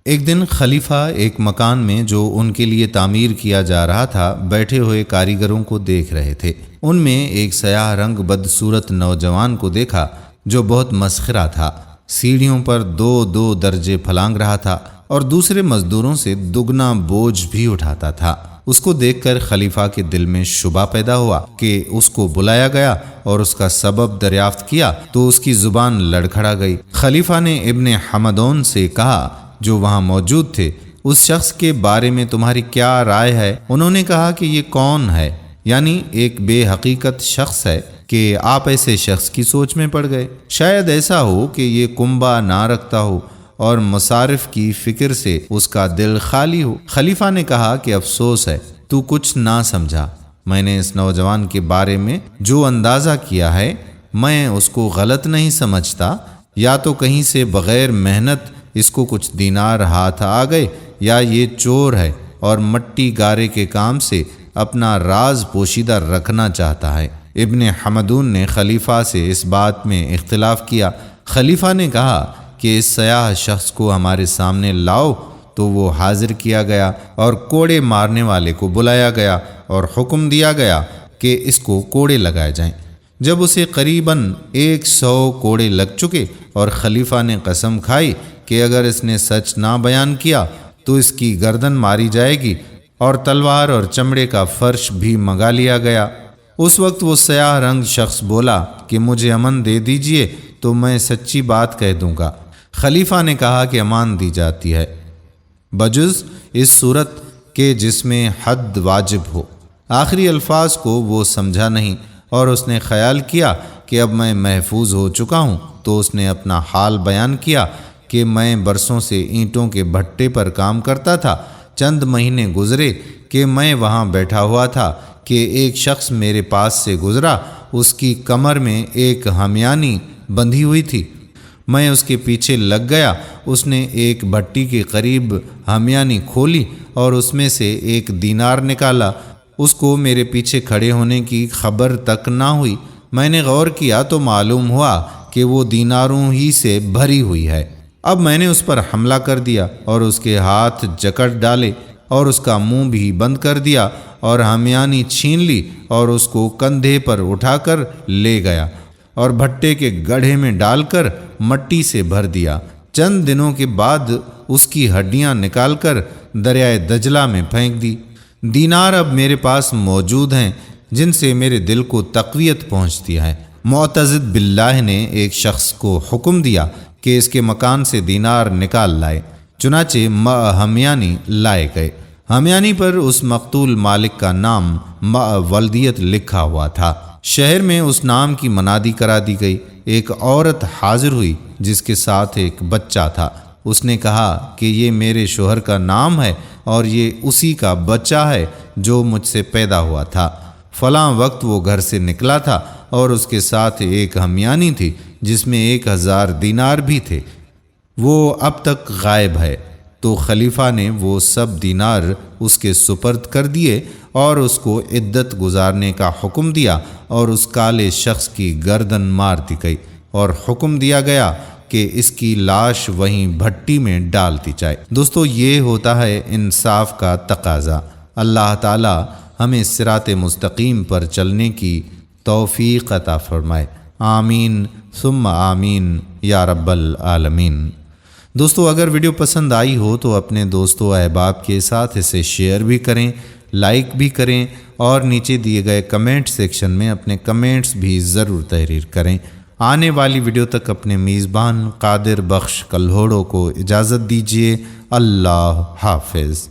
ایک دن خلیفہ ایک مکان میں جو ان کے لیے تعمیر کیا جا رہا تھا بیٹھے ہوئے کاریگروں کو دیکھ رہے تھے۔ ان میں ایک سیاہ رنگ بدصورت نوجوان کو دیکھا جو بہت مسخرہ تھا، سیڑھیوں پر دو درجے پھلانگ رہا تھا اور دوسرے مزدوروں سے دگنا بوجھ بھی اٹھاتا تھا۔ اس کو دیکھ کر خلیفہ کے دل میں شبہ پیدا ہوا کہ اس کو بلایا گیا اور اس کا سبب دریافت کیا تو اس کی زبان لڑکھڑا گئی۔ خلیفہ نے ابن حمدون سے کہا جو وہاں موجود تھے، اس شخص کے بارے میں تمہاری کیا رائے ہے؟ انہوں نے کہا کہ یہ کون ہے؟ یعنی ایک بے حقیقت شخص ہے کہ آپ ایسے شخص کی سوچ میں پڑ گئے۔ شاید ایسا ہو کہ یہ کنبہ نہ رکھتا ہو اور مصارف کی فکر سے اس کا دل خالی ہو۔ خلیفہ نے کہا کہ افسوس ہے، تو کچھ نہ سمجھا۔ میں نے اس نوجوان کے بارے میں جو اندازہ کیا ہے میں اس کو غلط نہیں سمجھتا، یا تو کہیں سے بغیر محنت اس کو کچھ دینار ہاتھ آ گئے، یا یہ چور ہے اور مٹی گارے کے کام سے اپنا راز پوشیدہ رکھنا چاہتا ہے۔ ابن حمدون نے خلیفہ سے اس بات میں اختلاف کیا۔ خلیفہ نے کہا کہ اس سیاہ شخص کو ہمارے سامنے لاؤ، تو وہ حاضر کیا گیا اور کوڑے مارنے والے کو بلایا گیا اور حکم دیا گیا کہ اس کو کوڑے لگائے جائیں۔ جب اسے قریباً 100 کوڑے لگ چکے اور خلیفہ نے قسم کھائی کہ اگر اس نے سچ نہ بیان کیا تو اس کی گردن ماری جائے گی، اور تلوار اور چمڑے کا فرش بھی منگا لیا گیا۔ اس وقت وہ سیاہ رنگ شخص بولا کہ مجھے امان دے دیجئے تو میں سچی بات کہہ دوں گا۔ خلیفہ نے کہا کہ امان دی جاتی ہے بجز اس صورت کے جس میں حد واجب ہو۔ آخری الفاظ کو وہ سمجھا نہیں اور اس نے خیال کیا کہ اب میں محفوظ ہو چکا ہوں، تو اس نے اپنا حال بیان کیا کہ میں برسوں سے اینٹوں کے بھٹے پر کام کرتا تھا۔ چند مہینے گزرے کہ میں وہاں بیٹھا ہوا تھا کہ ایک شخص میرے پاس سے گزرا، اس کی کمر میں ایک ہمیانی بندھی ہوئی تھی۔ میں اس کے پیچھے لگ گیا، اس نے ایک بھٹی کے قریب ہمیانی کھولی اور اس میں سے 1 دینار نکالا۔ اس کو میرے پیچھے کھڑے ہونے کی خبر تک نہ ہوئی۔ میں نے غور کیا تو معلوم ہوا کہ وہ دیناروں ہی سے بھری ہوئی ہے۔ اب میں نے اس پر حملہ کر دیا اور اس کے ہاتھ جکڑ ڈالے اور اس کا منہ بھی بند کر دیا اور ہمیانی چھین لی اور اس کو کندھے پر اٹھا کر لے گیا اور بھٹے کے گڑھے میں ڈال کر مٹی سے بھر دیا۔ چند دنوں کے بعد اس کی ہڈیاں نکال کر دریائے دجلہ میں پھینک دی۔ دینار اب میرے پاس موجود ہیں جن سے میرے دل کو تقویت پہنچتی ہے۔ معتضد باللہ نے ایک شخص کو حکم دیا کہ اس کے مکان سے دینار نکال لائے، چنانچہ ہمیانی لائے گئے۔ ہمیانی پر اس مقتول مالک کا نام ولدیت لکھا ہوا تھا۔ شہر میں اس نام کی منادی کرا دی گئی۔ ایک عورت حاضر ہوئی جس کے ساتھ ایک بچہ تھا۔ اس نے کہا کہ یہ میرے شوہر کا نام ہے اور یہ اسی کا بچہ ہے جو مجھ سے پیدا ہوا تھا۔ فلاں وقت وہ گھر سے نکلا تھا اور اس کے ساتھ ایک ہمیانی تھی جس میں 1000 دینار بھی تھے، وہ اب تک غائب ہے۔ تو خلیفہ نے وہ سب دینار اس کے سپرد کر دیے اور اس کو عدت گزارنے کا حکم دیا اور اس کالے شخص کی گردن مار دی گئی اور حکم دیا گیا کہ اس کی لاش وہیں بھٹی میں ڈال دی جائے۔ دوستو، یہ ہوتا ہے انصاف کا تقاضا۔ اللہ تعالی ہمیں صراط مستقیم پر چلنے کی توفیق عطا فرمائے۔ آمین ثم آمین یا رب العالمین۔ دوستو، اگر ویڈیو پسند آئی ہو تو اپنے دوستوں احباب کے ساتھ اسے شیئر بھی کریں، لائک بھی کریں اور نیچے دیے گئے کمنٹ سیکشن میں اپنے کمنٹس بھی ضرور تحریر کریں۔ آنے والی ویڈیو تک اپنے میزبان قادر بخش کلہوڑو کو اجازت دیجیے۔ اللہ حافظ۔